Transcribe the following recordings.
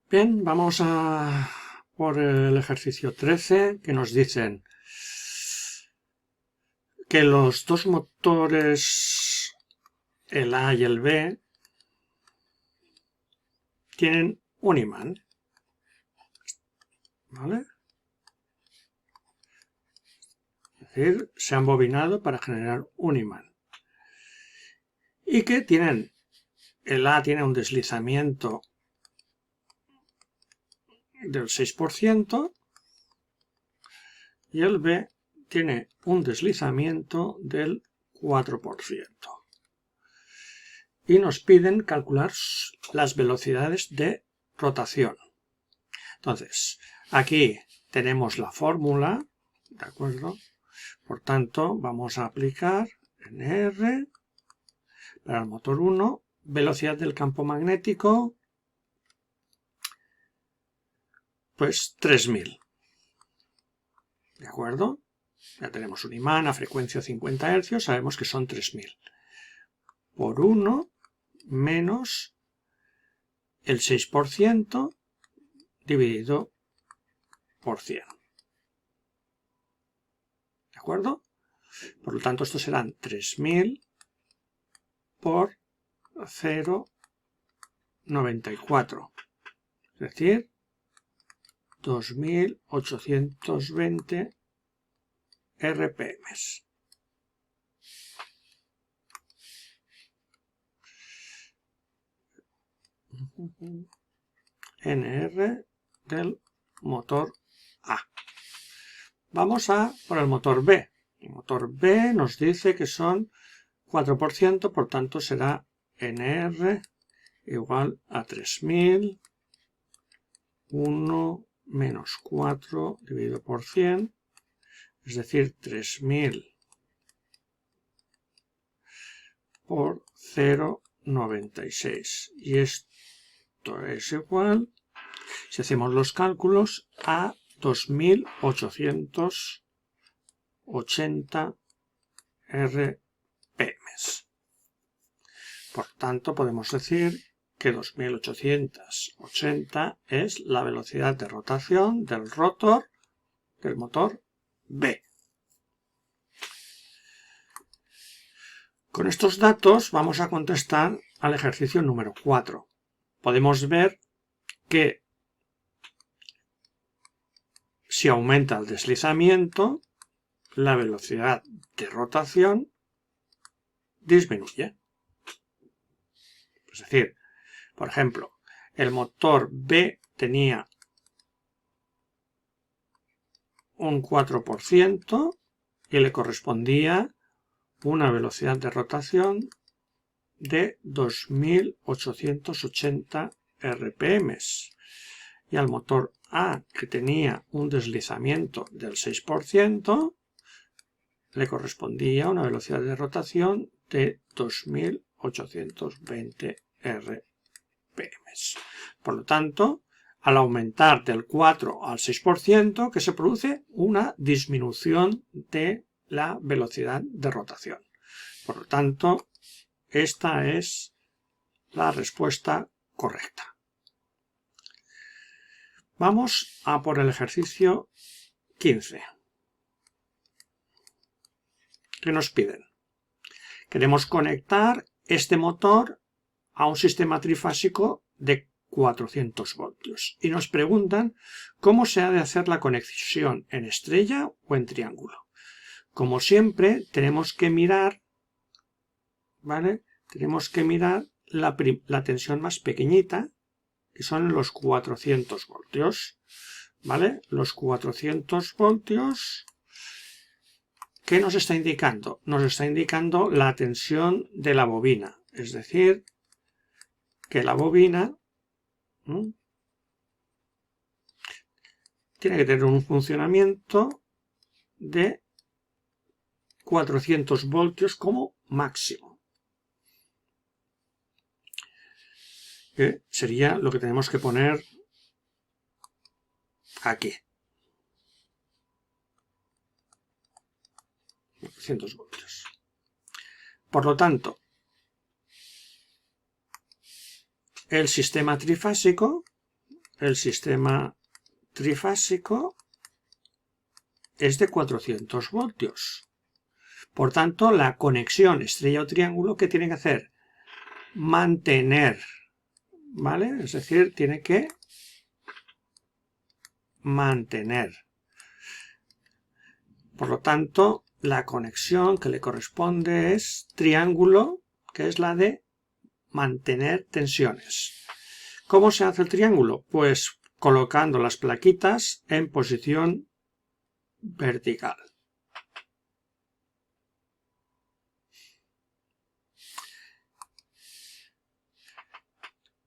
Bien, vamos a por el ejercicio 13, que nos dicen que los dos motores, el A y el B, tienen un imán, ¿vale? Es decir, se han bobinado para generar un imán. Y que el A tiene un deslizamiento del 6% y el B tiene un deslizamiento del 4%. Y nos piden calcular las velocidades de rotación. Entonces, aquí tenemos la fórmula, ¿de acuerdo? Por tanto, vamos a aplicar NR para el motor 1, velocidad del campo magnético, pues 3000. ¿De acuerdo? Ya tenemos un imán a frecuencia 50 Hz, sabemos que son 3000. Por 1 menos el 6% dividido por 100. ¿De acuerdo? Por lo tanto, esto serán 3000 por 0,94. Es decir, 2820 RPM. NR del motor A. Vamos a por el motor B. El motor B nos dice que son 4%, por tanto será NR igual a 3000, 1 menos 4 dividido por 100, es decir, 3000 por 0,96. Y esto es igual, si hacemos los cálculos, a 2880 RPM. Por tanto, podemos decir que 2880 es la velocidad de rotación del rotor del motor B. Con estos datos vamos a contestar al ejercicio número 4. Podemos ver que si aumenta el deslizamiento, la velocidad de rotación disminuye. Es decir, por ejemplo, el motor B tenía un 4% y le correspondía una velocidad de rotación de 2880 RPM. Y al motor A, que tenía un deslizamiento del 6%, le correspondía una velocidad de rotación de 2820 RPM. Por lo tanto, al aumentar del 4 al 6%, que se produce una disminución de la velocidad de rotación. Por lo tanto, esta es la respuesta correcta. Vamos a por el ejercicio 15. ¿Qué nos piden? Queremos conectar este motor a un sistema trifásico de 400 voltios y nos preguntan cómo se ha de hacer la conexión en estrella o en triángulo. Como siempre, tenemos que mirar, ¿vale? Tenemos que mirar la tensión más pequeñita, que son los 400 voltios, ¿vale? Los 400 voltios, ¿qué nos está indicando? Nos está indicando la tensión de la bobina, es decir, que la bobina tiene que tener un funcionamiento de 400 voltios como máximo. Que sería lo que tenemos que poner aquí. 400 voltios. Por lo tanto, el sistema trifásico, el sistema trifásico es de 400 voltios. Por tanto, la conexión estrella o triángulo, ¿qué tiene que hacer? Mantener, ¿vale? Es decir, tiene que mantener. Por lo tanto, la conexión que le corresponde es triángulo, que es la de mantener tensiones. ¿Cómo se hace el triángulo? Pues colocando las plaquitas en posición vertical.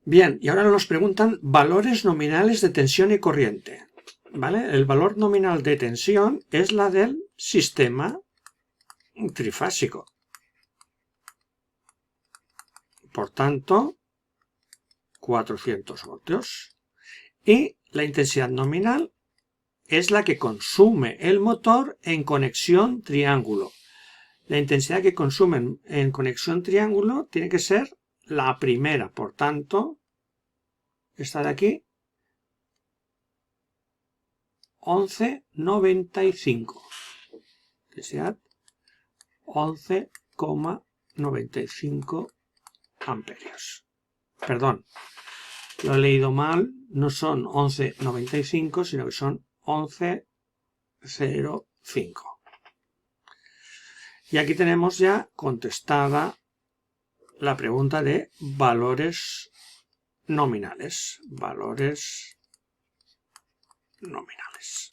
Bien, y ahora nos preguntan valores nominales de tensión y corriente. ¿Vale? El valor nominal de tensión es la del sistema trifásico. Por tanto, 400 voltios. Y la intensidad nominal es la que consume el motor en conexión triángulo. La intensidad que consumen en conexión triángulo tiene que ser la primera. Por tanto, esta de aquí, 11,95. Intensidad 11,95 amperios. Perdón, lo he leído mal, no son 11,95, sino que son 11,05. Y aquí tenemos ya contestada la pregunta de valores nominales. Valores nominales.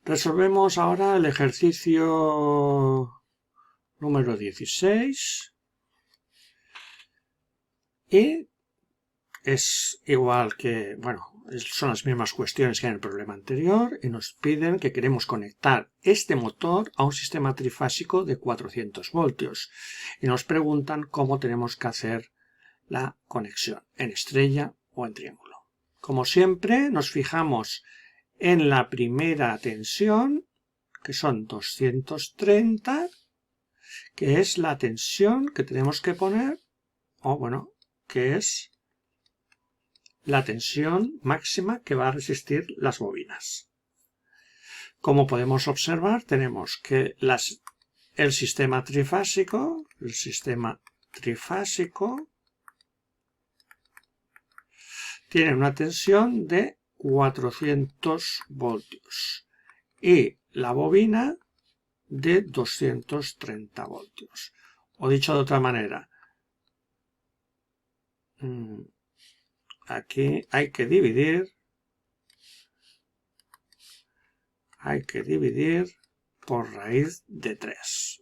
Resolvemos ahora el ejercicio número 16. Y es igual que, bueno, son las mismas cuestiones que en el problema anterior y nos piden que queremos conectar este motor a un sistema trifásico de 400 voltios y nos preguntan cómo tenemos que hacer la conexión, en estrella o en triángulo. Como siempre, nos fijamos en la primera tensión, que son 230, que es la tensión que tenemos que poner, o bueno, que es la tensión máxima que va a resistir las bobinas. Como podemos observar, tenemos que el sistema trifásico tiene una tensión de 400 voltios y la bobina de 230 voltios. O dicho de otra manera, aquí hay que dividir por raíz de 3.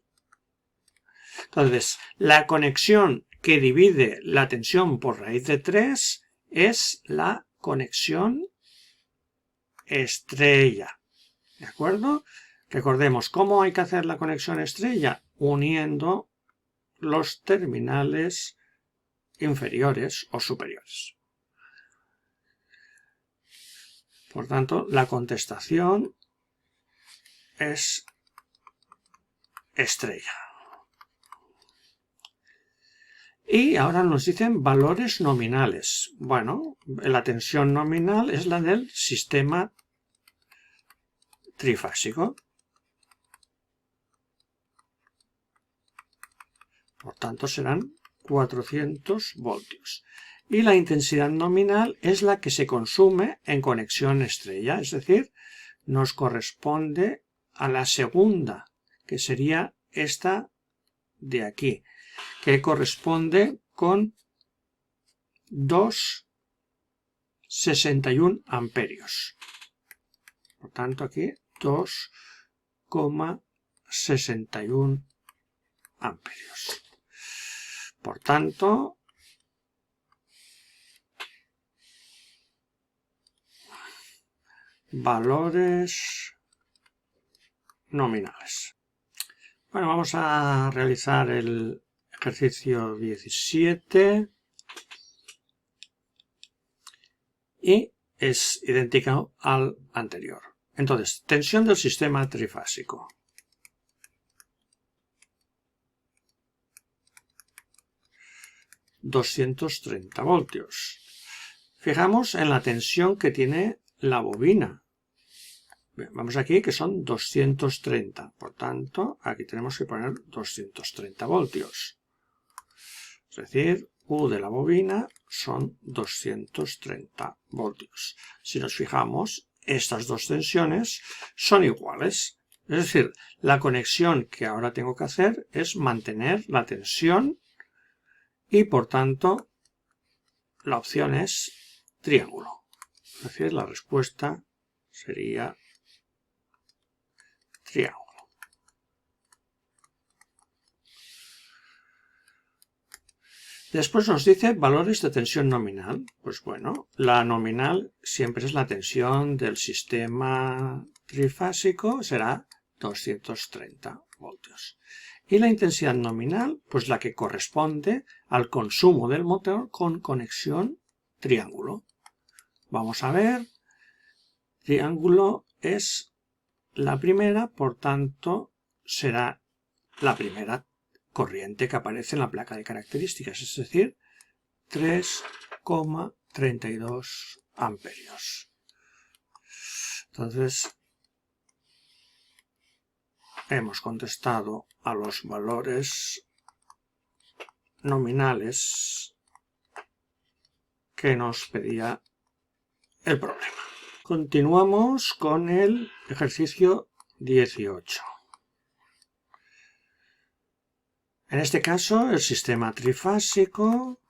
Entonces, la conexión que divide la tensión por raíz de 3 es la conexión estrella. ¿De acuerdo? Recordemos, ¿cómo hay que hacer la conexión estrella? Uniendo los terminales inferiores o superiores. Por tanto, la contestación es estrella. Y ahora nos dicen valores nominales. Bueno, la tensión nominal es la del sistema trifásico. Por tanto, serán 400 voltios. Y la intensidad nominal es la que se consume en conexión estrella, es decir, nos corresponde a la segunda, que sería esta de aquí, que corresponde con 2,61 amperios. Por tanto, aquí 2,61 amperios. Por tanto, valores nominales. Bueno, vamos a realizar el ejercicio 17 y es idéntico al anterior. Entonces, tensión del sistema trifásico. $230 voltios. Fijamos en la tensión que tiene la bobina. Vamos aquí que son 230, por tanto, aquí tenemos que poner 230 voltios. Es decir, U de la bobina son 230 voltios. Si nos fijamos, estas dos tensiones son iguales. Es decir, la conexión que ahora tengo que hacer es mantener la tensión y, por tanto, la opción es triángulo. Es decir, la respuesta sería triángulo. Después nos dice valores de tensión nominal. Pues bueno, la nominal siempre es la tensión del sistema trifásico, será 230 voltios. Y la intensidad nominal, pues la que corresponde al consumo del motor con conexión triángulo. Vamos a ver, triángulo es la primera, por tanto será la primera corriente que aparece en la placa de características, es decir, 3,32 amperios. Entonces, hemos contestado a los valores nominales que nos pedía el problema. Continuamos con el ejercicio 18. En este caso, el sistema trifásico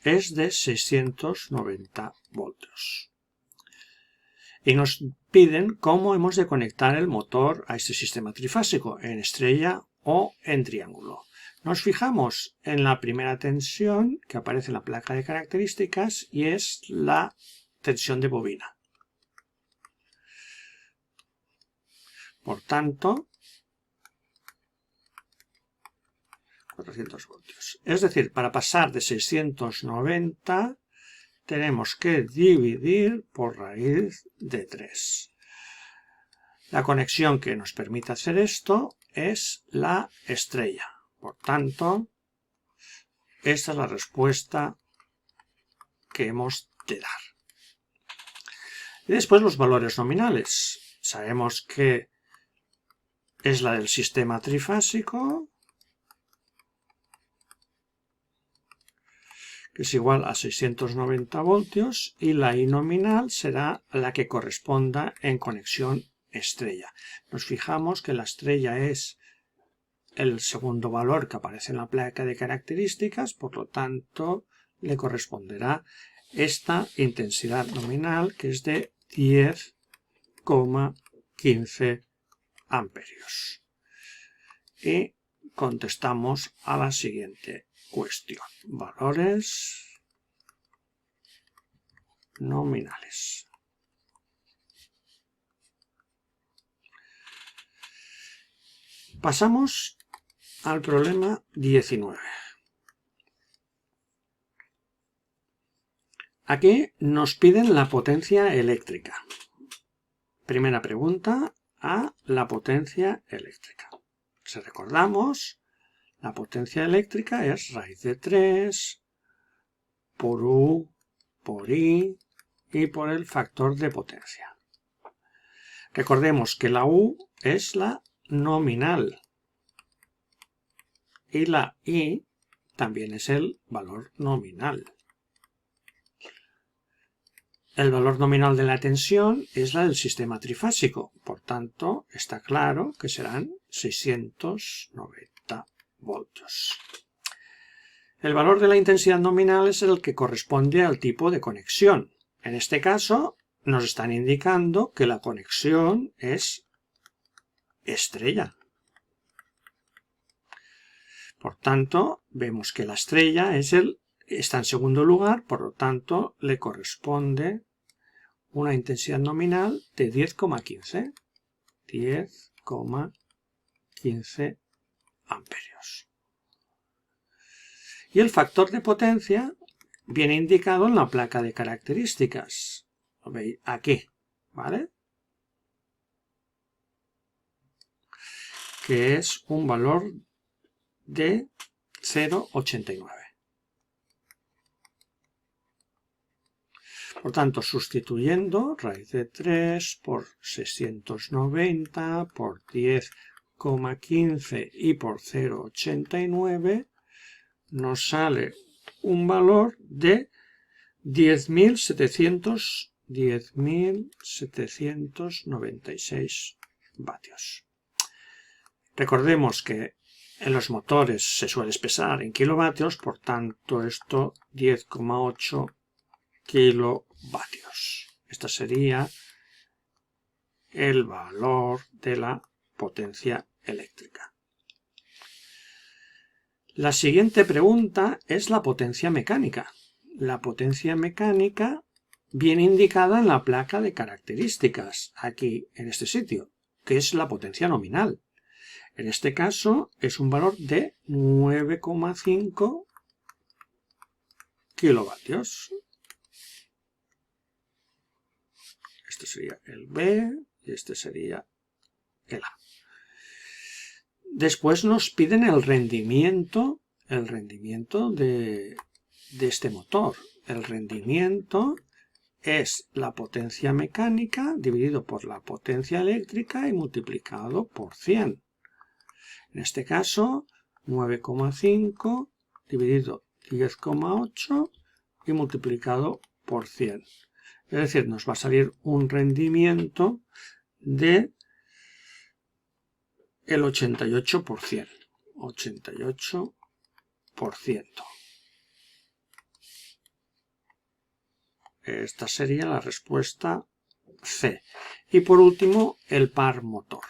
es de 690 voltios. Y nos piden cómo hemos de conectar el motor a este sistema trifásico, en estrella o en triángulo. Nos fijamos en la primera tensión que aparece en la placa de características y es la tensión de bobina. Por tanto, 400 voltios. Es decir, para pasar de 690 tenemos que dividir por raíz de 3. La conexión que nos permite hacer esto es la estrella. Por tanto, esta es la respuesta que hemos de dar. Y después los valores nominales. Sabemos que es la del sistema trifásico, que es igual a 690 voltios, y la I nominal será la que corresponda en conexión estrella. Nos fijamos que la estrella es el segundo valor que aparece en la placa de características, por lo tanto le corresponderá esta intensidad nominal, que es de 10,15 amperios. Y contestamos a la siguiente cuestión. Valores nominales. Pasamos al problema 19. Aquí nos piden la potencia eléctrica. Primera pregunta, a la potencia eléctrica. Si recordamos, la potencia eléctrica es raíz de 3 por U por I y por el factor de potencia. Recordemos que la U es la nominal y la I también es el valor nominal. El valor nominal de la tensión es la del sistema trifásico, por tanto está claro que serán 690 voltios. El valor de la intensidad nominal es el que corresponde al tipo de conexión. En este caso nos están indicando que la conexión es estrella. Por tanto, vemos que la estrella está en segundo lugar, por lo tanto le corresponde una intensidad nominal de 10,15. 10,15 amperios. Y el factor de potencia viene indicado en la placa de características. Lo veis aquí, ¿vale? Que es un valor de 0,89. Por tanto, sustituyendo raíz de 3 por 690 por 10,15 y por 0,89 nos sale un valor de 10.796 vatios. Recordemos que en los motores se suele expresar en kilovatios, por tanto esto 10,8 kilovatios. Este sería el valor de la potencia eléctrica. La siguiente pregunta es la potencia mecánica. La potencia mecánica viene indicada en la placa de características, aquí en este sitio, que es la potencia nominal. En este caso es un valor de 9,5 kilovatios. Este sería el B y este sería el A. Después nos piden el rendimiento de este motor. El rendimiento es la potencia mecánica dividido por la potencia eléctrica y multiplicado por 100. En este caso, 9,5 dividido 10,8 y multiplicado por 100. Es decir, nos va a salir un rendimiento de el 88%. 88%. Esta sería la respuesta C. Y por último, el par motor.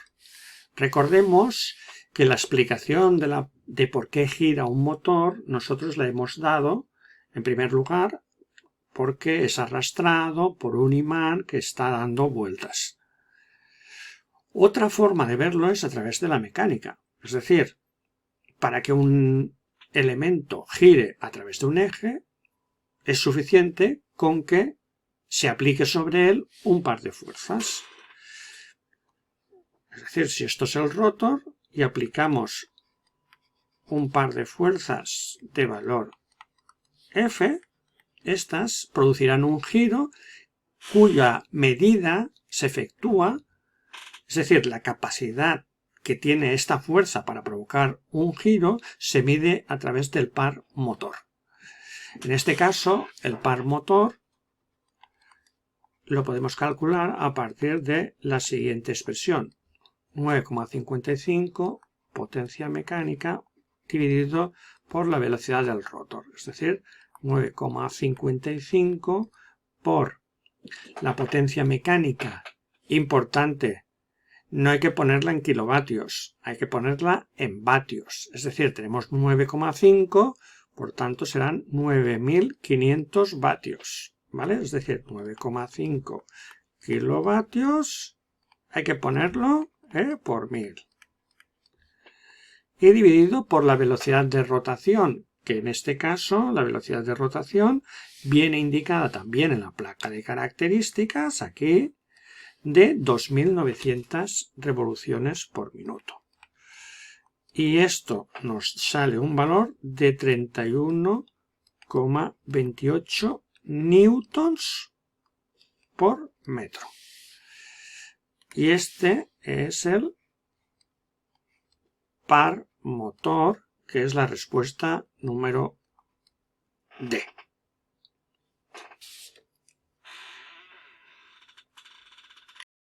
Recordemos que la explicación de por qué gira un motor nosotros la hemos dado, en primer lugar, porque es arrastrado por un imán que está dando vueltas. Otra forma de verlo es a través de la mecánica. Es decir, para que un elemento gire a través de un eje, es suficiente con que se aplique sobre él un par de fuerzas. Es decir, si esto es el rotor y aplicamos un par de fuerzas de valor F, estas producirán un giro cuya medida se efectúa, es decir, la capacidad que tiene esta fuerza para provocar un giro se mide a través del par motor. En este caso, el par motor lo podemos calcular a partir de la siguiente expresión. 9,55 potencia mecánica dividido por la velocidad del rotor. Es decir, 9,55 por la potencia mecánica importante. No hay que ponerla en kilovatios, hay que ponerla en vatios. Es decir, tenemos 9,5, por tanto serán 9.500 vatios. ¿Vale? Es decir, 9,5 kilovatios hay que ponerlo por 1000. Y dividido por la velocidad de rotación, que en este caso la velocidad de rotación viene indicada también en la placa de características, aquí, de 2900 revoluciones por minuto. Y esto nos sale un valor de 31,28 newtons por metro. Y este es el par motor, que es la respuesta número D.